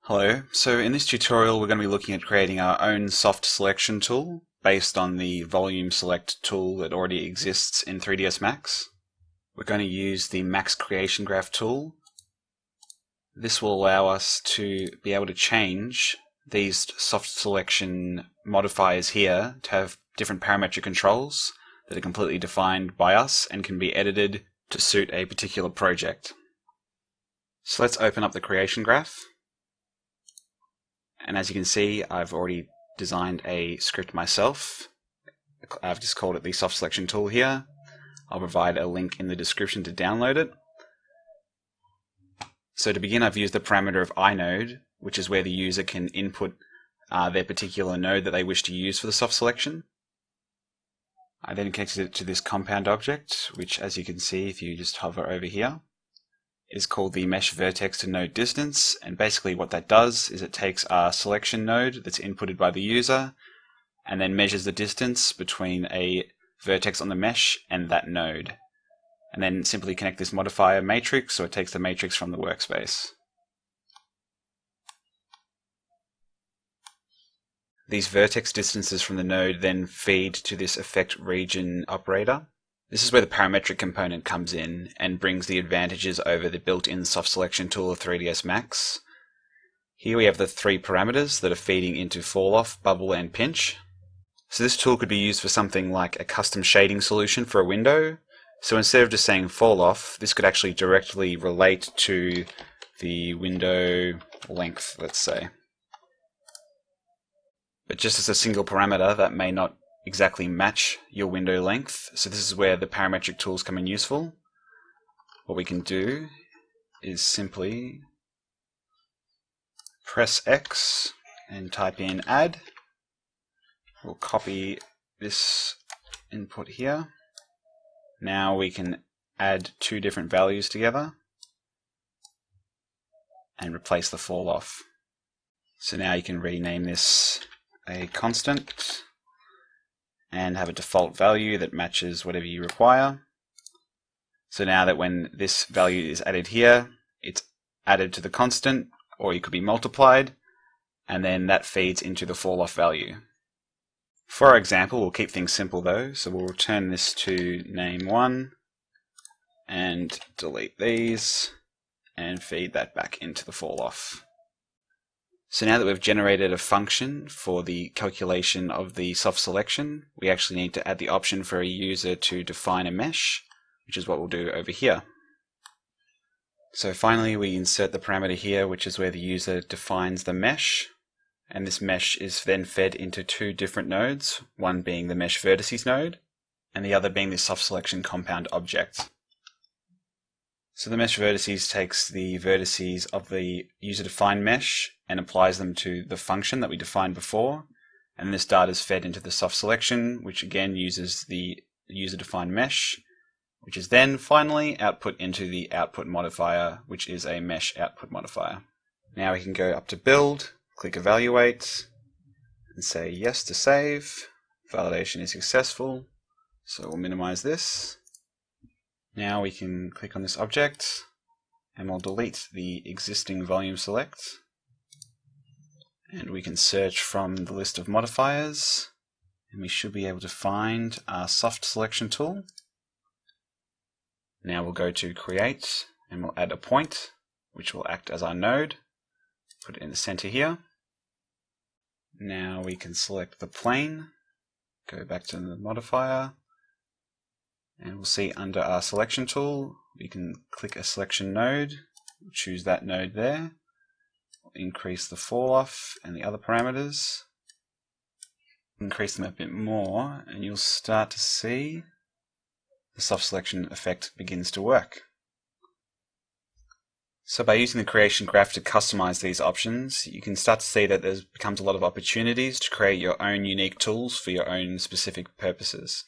Hello, so in this tutorial we're going to be looking at creating our own soft selection tool based on the volume select tool that already exists in 3ds Max. We're going to use the Max Creation Graph tool. This will allow us to be able to change these soft selection modifiers here to have different parametric controls that are completely defined by us and can be edited to suit a particular project. So let's open up the creation graph. And as you can see, I've already designed a script myself. I've just called it the soft selection tool here. I'll provide a link in the description to download it. So to begin, I've used the parameter of inode, which is where the user can input their particular node that they wish to use for the soft selection. I then connected it to this compound object, which, as you can see if you just hover over here, is called the mesh vertex to node distance, and basically what that does is it takes our selection node that's inputted by the user and then measures the distance between a vertex on the mesh and that node, and then simply connect this modifier matrix, so it takes the matrix from the workspace. These vertex distances from the node then feed to this effect region operator. This is where the parametric component comes in and brings the advantages over the built-in soft selection tool of 3ds Max. Here we have the three parameters that are feeding into fall off, bubble, and pinch. So this tool could be used for something like a custom shading solution for a window. So instead of just saying fall off, this could actually directly relate to the window length, let's say. But just as a single parameter, that may not exactly match your window length, so this is where the parametric tools come in useful. What we can do is simply press X and type in add. We'll copy this input here. Now we can add two different values together and replace the fall off. So now you can rename this a constant and have a default value that matches whatever you require. So now that when this value is added here, it's added to the constant, or it could be multiplied, and then that feeds into the fall off value. For our example, we'll keep things simple though, so we'll return this to name1 and delete these and feed that back into the fall off. So now that we've generated a function for the calculation of the soft selection, we actually need to add the option for a user to define a mesh, which is what we'll do over here. So finally we insert the parameter here, which is where the user defines the mesh, and this mesh is then fed into two different nodes, one being the mesh vertices node, and the other being the soft selection compound object. So the mesh vertices takes the vertices of the user-defined mesh and applies them to the function that we defined before, and this data is fed into the soft selection, which again uses the user-defined mesh, which is then finally output into the output modifier, which is a mesh output modifier. Now we can go up to build, click evaluate, and say yes to save. Validation is successful, so we'll minimize this. Now we can click on this object and we'll delete the existing volume select, and we can search from the list of modifiers and we should be able to find our soft selection tool. Now we'll go to create and we'll add a point which will act as our node. Put it in the center here. Now we can select the plane, go back to the modifier, and we'll see under our selection tool, we can click a selection node, choose that node there, increase the fall off and the other parameters, increase them a bit more, and you'll start to see the soft selection effect begins to work. So by using the creation graph to customize these options, you can start to see that there becomes a lot of opportunities to create your own unique tools for your own specific purposes.